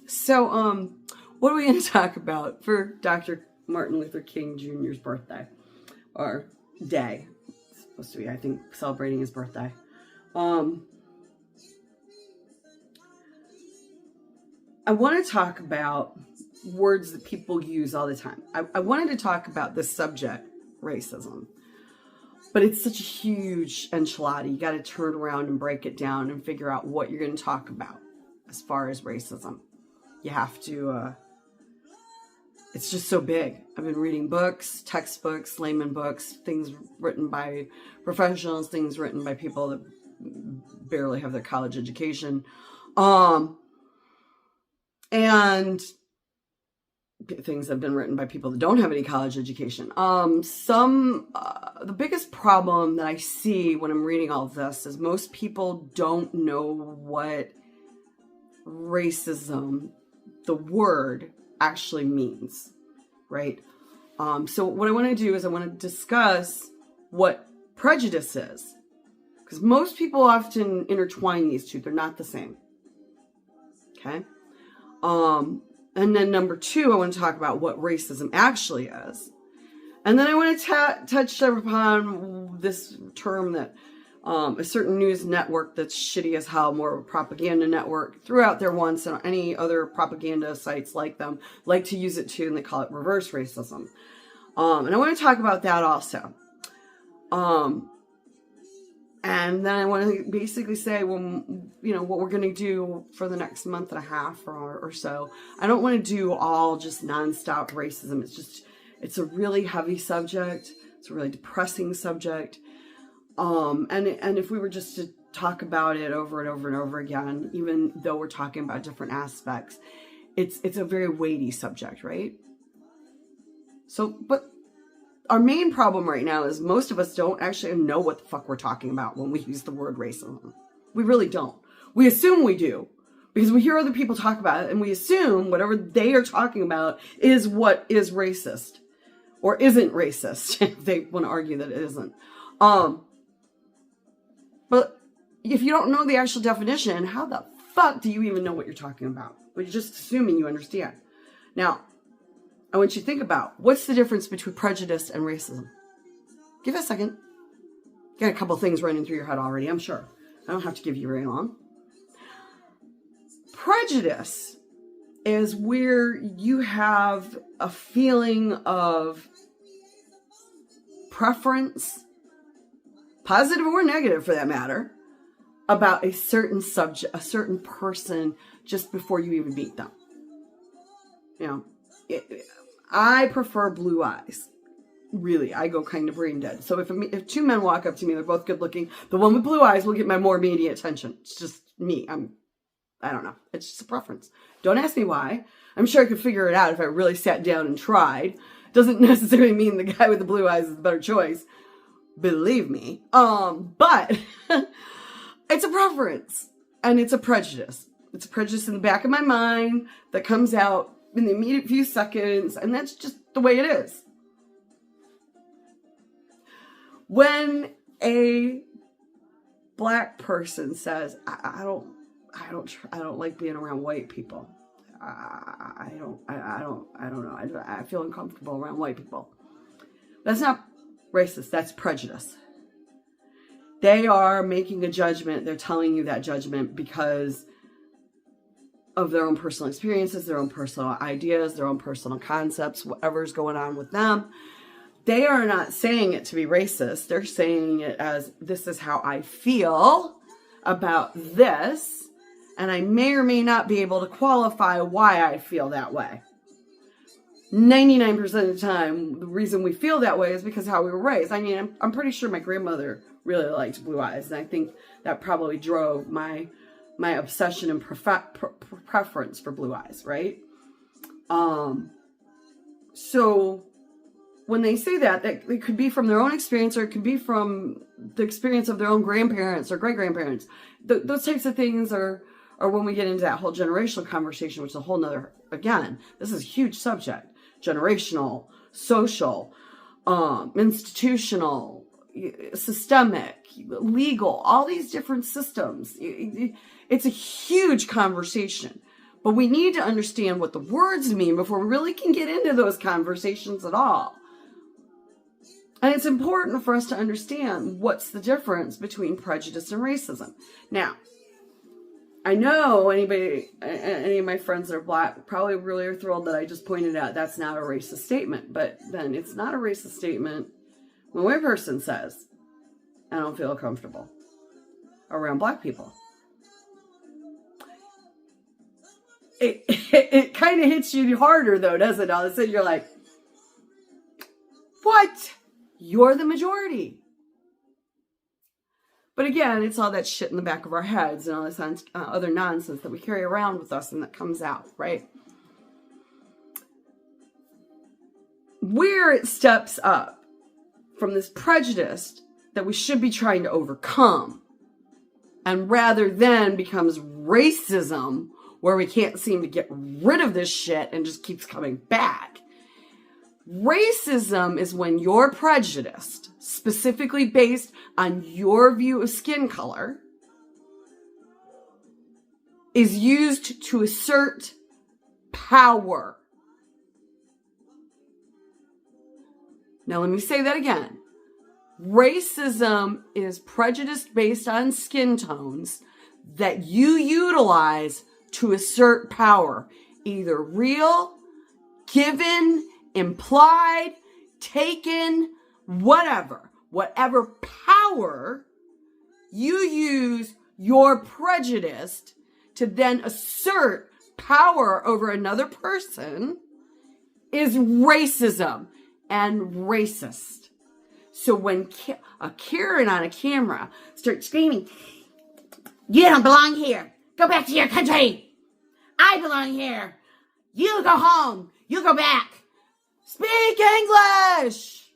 So, what are we going to talk about for Dr. Martin Luther King Jr.'s birthday? Or day. It's supposed to be, I think, celebrating his birthday. I want to talk about words that people use all the time. I wanted to talk about this subject, racism. But it's such a huge enchilada. You got to turn around and break it down and figure out what you're going to talk about as far as racism. You have to, it's just so big. I've been reading books, textbooks, layman books, things written by professionals, things written by people that barely have their college education. And things that have been written by people that don't have any college education. The biggest problem that I see when I'm reading all of this is most people don't know what racism, the word, actually means, right? So what I want to do is I want to discuss what prejudice is, because most people often intertwine these two. They're not the same. Okay? And then number two, I want to talk about what racism actually is. And then I want to touch upon this term that a certain news network that's shitty as hell, more of a propaganda network, threw out there once, and any other propaganda sites like them like to use it too, and they call it reverse racism. And I want to talk about that also. And then I want to basically say, well, you know, what we're going to do for the next month and a half or so. I don't want to do all just nonstop racism. It's a really heavy subject. It's a really depressing subject. And if we were just to talk about it over and over and over again, even though we're talking about different aspects, it's a very weighty subject, right? So, but our main problem right now is most of us don't actually know what the fuck we're talking about when we use the word racism. We really don't. We assume we do because we hear other people talk about it, and we assume whatever they are talking about is what is racist or isn't racist. If they want to argue that it isn't. But if you don't know the actual definition, how the fuck do you even know what you're talking about? But you're just assuming you understand. Now, I want you to think about what's the difference between prejudice and racism. Give it a second. You got a couple things running through your head already, I'm sure. I don't have to give you very long. Prejudice is where you have a feeling of preference, positive or negative for that matter, about a certain subject, a certain person, just before you even meet them. You know, I prefer blue eyes. Really, I go kind of brain dead. So if two men walk up to me, they're both good looking, the one with blue eyes will get my more immediate attention. It's just me. I don't know. It's just a preference. Don't ask me why. I'm sure I could figure it out if I really sat down and tried. Doesn't necessarily mean the guy with the blue eyes is the better choice. Believe me. But it's a preference and it's a prejudice. It's a prejudice in the back of my mind that comes out in the immediate few seconds, and that's just the way it is. When a black person says, I don't like being around white people. I don't know. I feel uncomfortable around white people. That's not racist. That's prejudice. They are making a judgment. They're telling you that judgment because of their own personal experiences, their own personal ideas, their own personal concepts, whatever's going on with them. They are not saying it to be racist. They're saying it as, this is how I feel about this, and I may or may not be able to qualify why I feel that way. 99% of the time, the reason we feel that way is because of how we were raised. I mean, I'm pretty sure my grandmother really liked blue eyes, and I think that probably drove my obsession and preference for blue eyes, right? So when they say that, it could be from their own experience, or it could be from the experience of their own grandparents or great-grandparents. Those types of things are when we get into that whole generational conversation, which is a whole nother, again, this is a huge subject. Generational, social, institutional, systemic, legal, all these different systems. It's a huge conversation. But we need to understand what the words mean before we really can get into those conversations at all. And it's important for us to understand what's the difference between prejudice and racism. Now, I know any of my friends that are black probably really are thrilled that I just pointed out that's not a racist statement. But then it's not a racist statement when a white person says, I don't feel comfortable around black people. It kind of hits you harder though, doesn't it? All of a sudden you're like, what? You're the majority. But again, it's all that shit in the back of our heads and all this other nonsense that we carry around with us and that comes out, right? Where it steps up from this prejudice that we should be trying to overcome, and rather than becomes racism, where we can't seem to get rid of this shit and just keeps coming back. Racism is when you're prejudiced, specifically based on your view of skin color, is used to assert power. Now let me say that again. Racism is prejudice based on skin tones that you utilize to assert power, either real, given, implied, taken, whatever power you use your prejudice to then assert power over another person is racism and racist. So when a Karen on a camera starts screaming, you don't belong here. Go back to your country. I belong here. You go home. You go back. Speak English.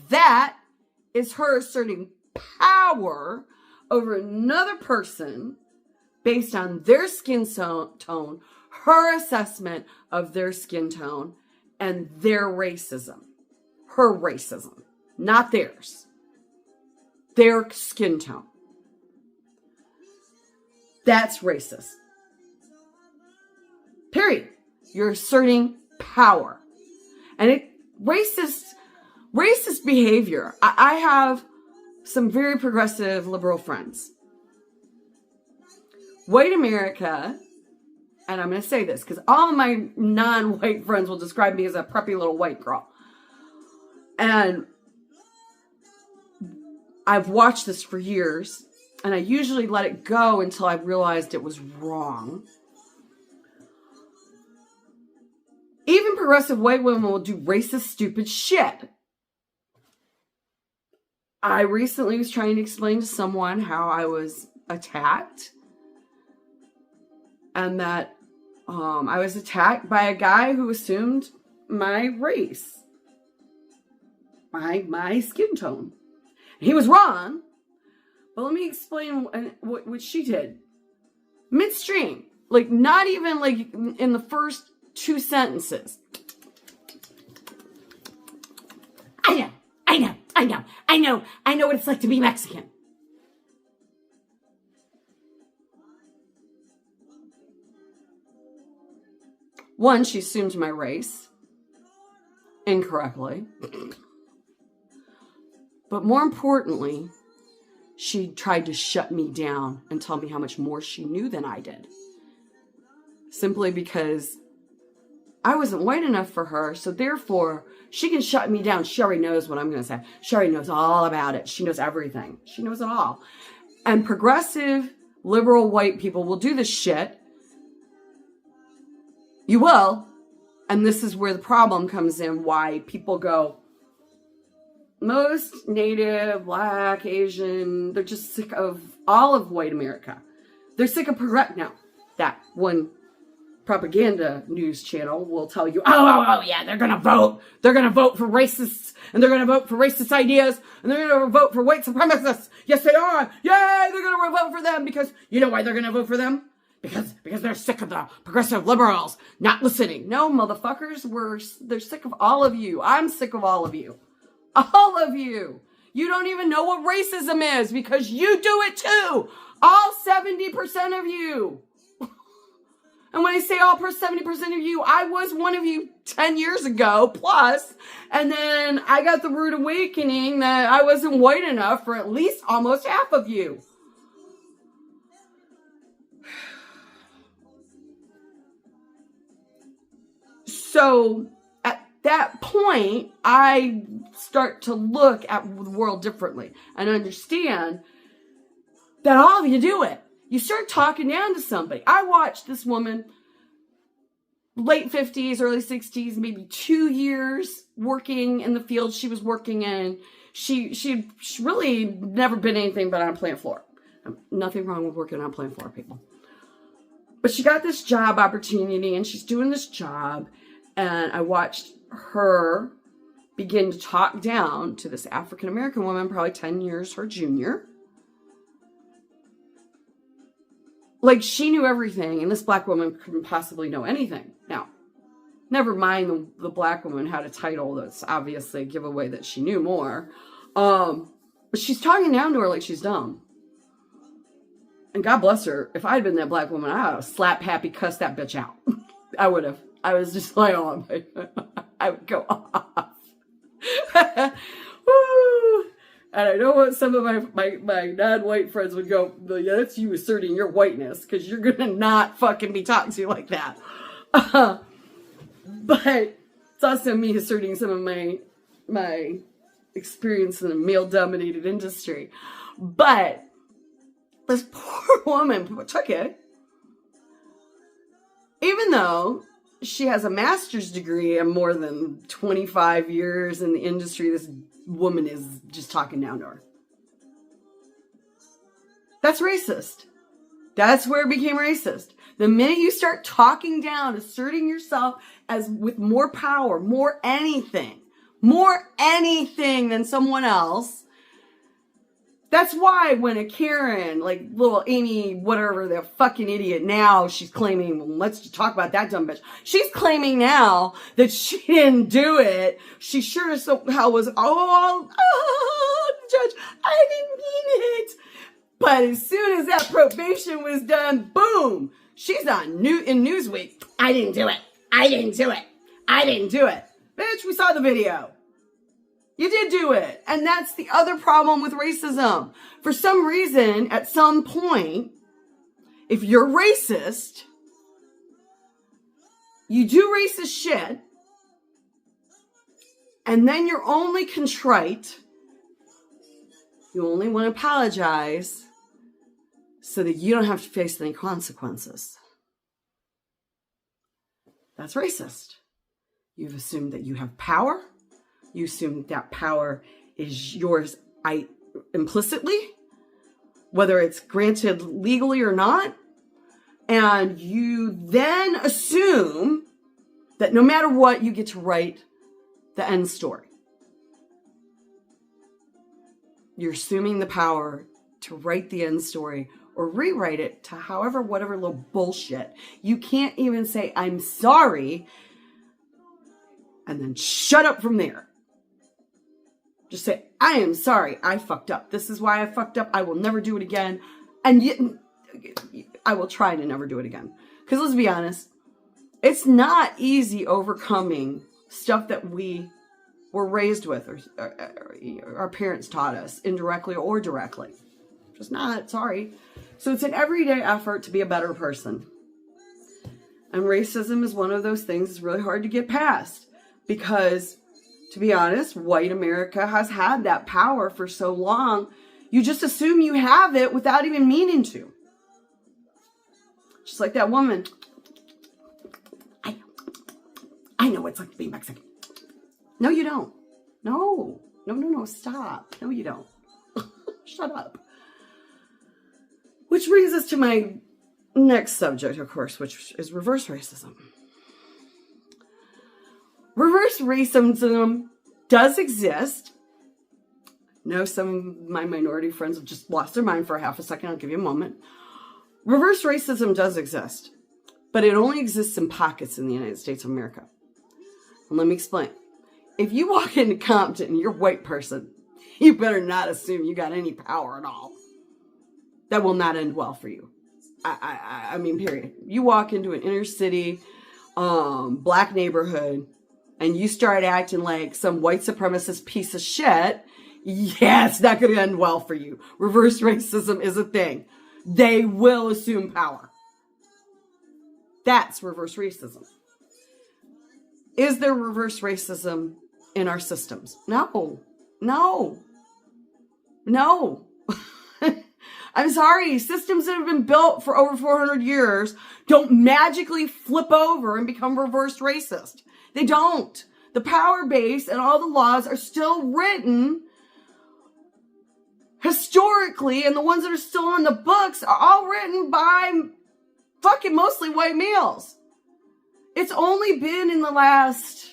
That is her asserting power over another person based on their skin tone, her assessment of their skin tone, and their racism. Her racism, not theirs. Their skin tone. That's racist. Period. You're asserting power. And racist behavior. I have some very progressive liberal friends. White America, and I'm going to say this because all of my non-white friends will describe me as a preppy little white girl. And I've watched this for years. And I usually let it go until I realized it was wrong. Even progressive white women will do racist, stupid shit. I recently was trying to explain to someone how I was attacked. And that I was attacked by a guy who assumed my race. My skin tone. He was wrong. But let me explain what she did. Midstream. Like, not even, like, in the first 2 sentences. I know what it's like to be Mexican. One, she assumed my race. Incorrectly. But more importantly, she tried to shut me down and tell me how much more she knew than I did. Simply because I wasn't white enough for her, so therefore she can shut me down. She already knows what I'm going to say. She already knows all about it. She knows everything. She knows it all. And progressive, liberal white people will do this shit. You will. And this is where the problem comes in, why people go, most Native, Black, Asian, they're just sick of all of white America. They're sick of now. That one propaganda news channel will tell you, oh, yeah, they're going to vote. They're going to vote for racists, and they're going to vote for racist ideas, and they're going to vote for white supremacists. Yes, they are. Yay, they're going to vote for them because you know why they're going to vote for them? Because they're sick of the progressive liberals not listening. No, motherfuckers, they're sick of all of you. I'm sick of all of you. All of you. You don't even know what racism is because you do it too. All 70% of you. And when I say all 70% of you, I was one of you 10 years ago plus. And then I got the rude awakening that I wasn't white enough for at least almost half of you. So at that point, I start to look at the world differently and understand that all of you do it. You start talking down to somebody. I watched this woman, late 50s, early 60s, maybe 2 years working in the field she was working in. She really never been anything but on a plant floor. Nothing wrong with working on a plant floor, people. But she got this job opportunity and she's doing this job. And I watched her begin to talk down to this African-American woman, probably 10 years her junior. Like she knew everything and this black woman couldn't possibly know anything. Now, never mind the black woman had a title that's obviously a giveaway that she knew more. But she's talking down to her like she's dumb. And God bless her. If I'd been that black woman, I would have slapped happy, cussed that bitch out. I would have. I was just like, oh, I would go off. Woo! And I know what some of my non-white friends would go, yeah, that's you asserting your whiteness, because you're going to not fucking be talking to you like that. But it's also me asserting some of my experience in a male-dominated industry. But this poor woman took it, even though she has a master's degree and more than 25 years in the industry. This woman is just talking down to her. That's racist. That's where it became racist. The minute you start talking down, asserting yourself as with more power, more anything than someone else. That's why when a Karen, like little Amy, whatever, the fucking idiot now, she's claiming, well, let's just talk about that dumb bitch. She's claiming now that she didn't do it. She sure as hell was, judge, I didn't mean it. But as soon as that probation was done, boom, she's on in Newsweek. I didn't do it. I didn't do it. I didn't do it. Bitch, we saw the video. You did do it. And that's the other problem with racism. For some reason, at some point, if you're racist, you do racist shit, and then you're only contrite, you only want to apologize so that you don't have to face any consequences. That's racist. You've assumed that you have power. You assume that power is yours implicitly, whether it's granted legally or not. And you then assume that no matter what, you get to write the end story. You're assuming the power to write the end story or rewrite it to whatever little bullshit. You can't even say, I'm sorry, and then shut up from there. Just say, I am sorry, I fucked up. This is why I fucked up. I will never do it again. And yet, I will try to never do it again. Because let's be honest, it's not easy overcoming stuff that we were raised with or our parents taught us, indirectly or directly. Just not, sorry. So it's an everyday effort to be a better person. And racism is one of those things that's really hard to get past. Because, to be honest, white America has had that power for so long. You just assume you have it without even meaning to. Just like that woman. I know what it's like to be Mexican. No, you don't. No, stop. No, you don't. Shut up. Which brings us to my next subject, of course, which is reverse racism. Reverse racism does exist. No, some of my minority friends have just lost their mind for a half a second. I'll give you a moment. Reverse racism does exist, but it only exists in pockets in the United States of America. And let me explain. If you walk into Compton and you're a white person, you better not assume you got any power at all. That will not end well for you. I mean, period. You walk into an inner city, black neighborhood, and you start acting like some white supremacist piece of shit, yeah, it's not going to end well for you. Reverse racism is a thing. They will assume power. That's reverse racism. Is there reverse racism in our systems? No. I'm sorry. Systems that have been built for over 400 years don't magically flip over and become reverse racist. They don't. The power base and all the laws are still written historically, and the ones that are still on the books are all written by fucking mostly white males. It's only been in the last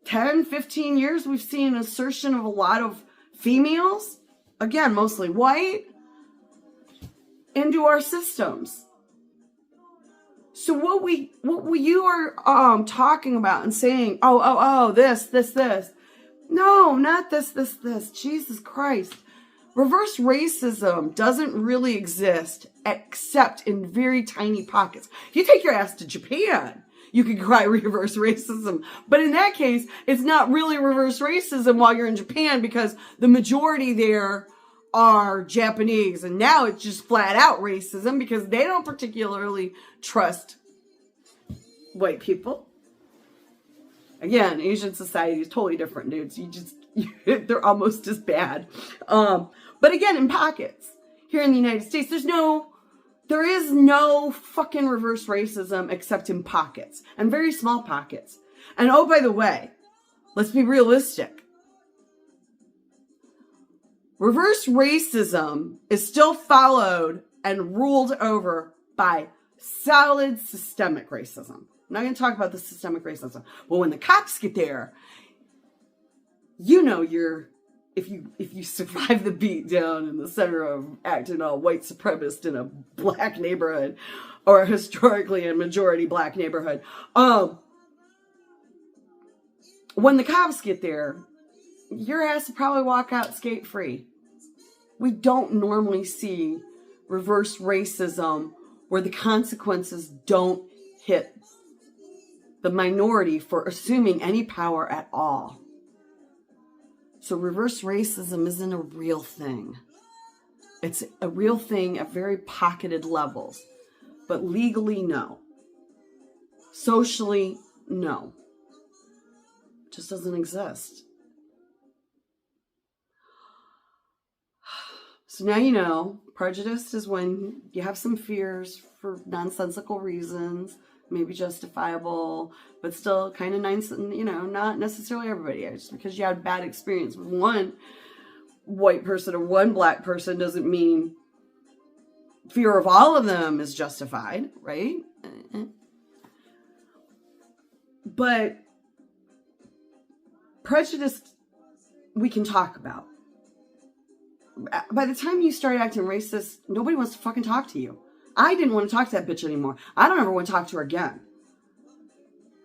10, 15 years we've seen an assertion of a lot of females, again, mostly white, into our systems. So what you are talking about and saying, this. No, not this. Jesus Christ. Reverse racism doesn't really exist except in very tiny pockets. If you take your ass to Japan, you can cry reverse racism. But in that case, it's not really reverse racism while you're in Japan because the majority there are Japanese. And now it's just flat out racism because they don't particularly trust white people. Again, Asian society is totally different, dudes. They're almost as bad. But again, in pockets. Here in the United States, there is no fucking reverse racism except in pockets. And very small pockets. And oh, by the way, let's be realistic. Reverse racism is still followed and ruled over by solid systemic racism. I'm not going to talk about the systemic racism. Well, when the cops get there, you know if you survive the beat down in the center of acting all white supremacist in a black neighborhood or historically a majority black neighborhood, when the cops get there, your ass will probably walk out skate free. We don't normally see reverse racism where the consequences don't hit the minority for assuming any power at all. So reverse racism isn't a real thing. It's a real thing at very pocketed levels. But legally, no. Socially, no. It just doesn't exist. So now you know, prejudice is when you have some fears for nonsensical reasons, maybe justifiable, but still kind of nice, and not necessarily everybody. Just because you had bad experience with one white person or one black person doesn't mean fear of all of them is justified, right? But prejudice we can talk about. By the time you start acting racist, nobody wants to fucking talk to you. I didn't want to talk to that bitch anymore. I don't ever want to talk to her again.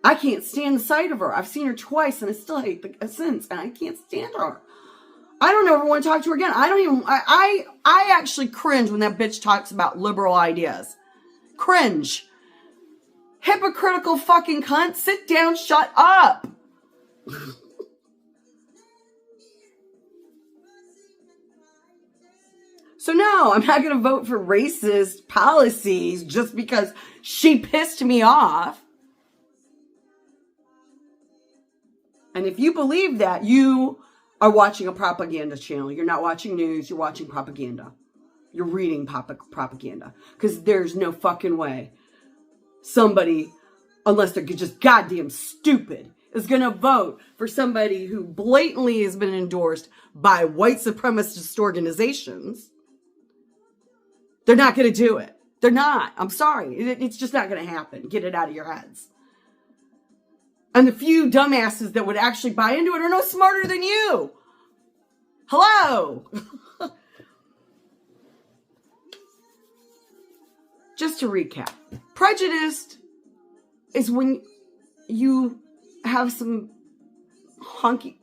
I can't stand the sight of her. I've seen her twice and I still hate the since, and I can't stand her. I don't ever want to talk to her again. I actually cringe when that bitch talks about liberal ideas. Cringe. Hypocritical fucking cunt. Sit down, shut up. So no, I'm not going to vote for racist policies just because she pissed me off. And if you believe that, you are watching a propaganda channel. You're not watching news, you're watching propaganda. You're reading propaganda. Because there's no fucking way somebody, unless they're just goddamn stupid, is going to vote for somebody who blatantly has been endorsed by white supremacist organizations. They're not going to do it. They're not. I'm sorry. It's just not going to happen. Get it out of your heads. And the few dumbasses that would actually buy into it are no smarter than you. Hello. Just to recap. Prejudiced is when you have some hokey,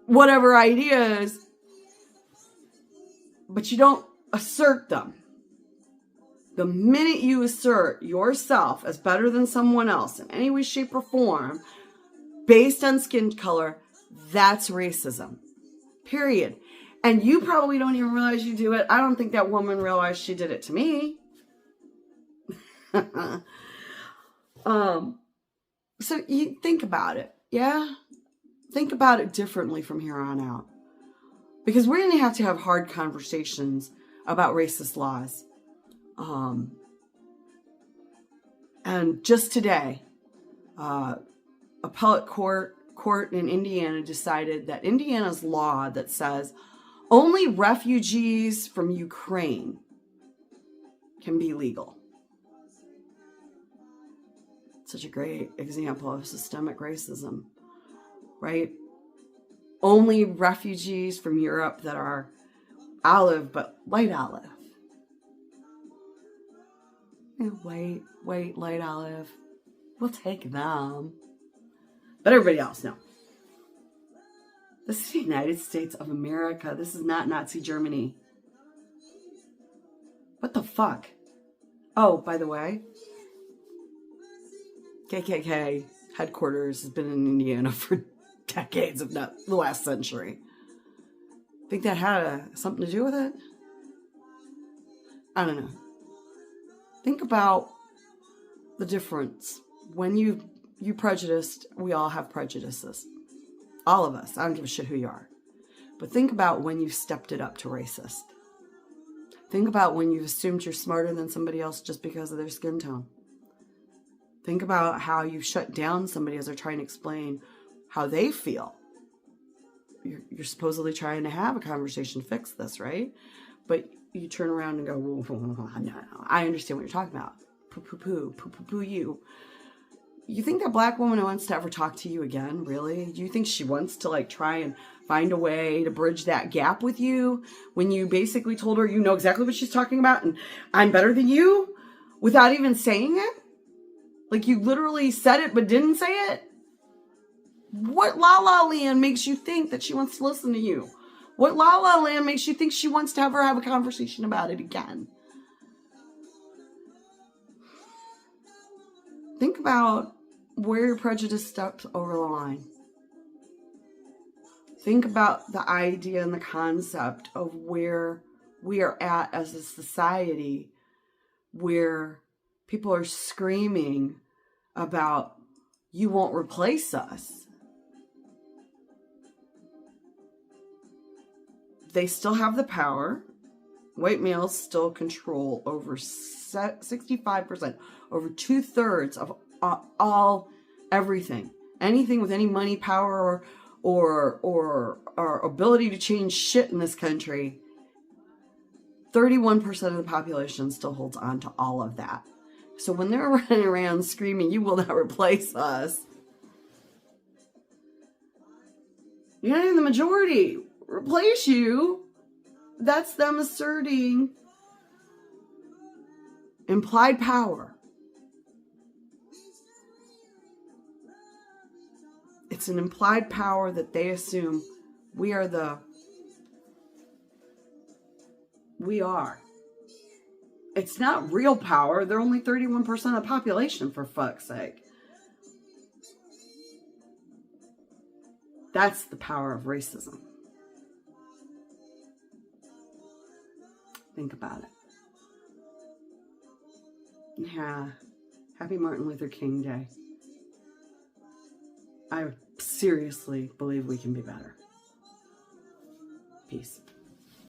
whatever ideas but you don't assert them. The minute you assert yourself as better than someone else in any way, shape, or form, based on skin color, that's racism. Period. And you probably don't even realize you do it. I don't think that woman realized she did it to me. So you think about it, yeah? Think about it differently from here on out. Because we're going to have hard conversations about racist laws. And just today, appellate court in Indiana decided that Indiana's law that says only refugees from Ukraine can be legal. Such a great example of systemic racism, right? Only refugees from Europe that are olive, but light olive. White, light olive. We'll take them. But everybody else, no. This is the United States of America. This is not Nazi Germany. What the fuck? Oh, by the way, KKK headquarters has been in Indiana for decades, if not the last century. Think that had something to do with it? I don't know. Think about the difference. When you prejudiced, we all have prejudices. All of us. I don't give a shit who you are. But think about when you stepped it up to racist. Think about when you've assumed you're smarter than somebody else just because of their skin tone. Think about how you shut down somebody as they're trying to explain how they feel. You're supposedly trying to have a conversation to fix this, right? But you turn around and go, no, I understand what you're talking about. Poo you. You think that black woman wants to ever talk to you again? Really? Do you think she wants to like try and find a way to bridge that gap with you when you basically told her you know exactly what she's talking about and I'm better than you without even saying it? Like you literally said it but didn't say it? What La La Land makes you think that she wants to listen to you? What La La Land makes you think she wants to have a conversation about it again? Think about where your prejudice steps over the line. Think about the idea and the concept of where we are at as a society where people are screaming about you won't replace us. They still have the power. White males still control over 65%, over 2/3 of all everything. Anything with any money, power, or ability to change shit in this country. 31% of the population still holds on to all of that. So when they're running around screaming, "You will not replace us," you're not in the majority. Replace you. That's them asserting implied power. It's an implied power that they assume we are. It's not real power. They're only 31% of the population, for fuck's sake. That's the power of racism. Think about it. Yeah. Happy Martin Luther King Day. I seriously believe we can be better. Peace.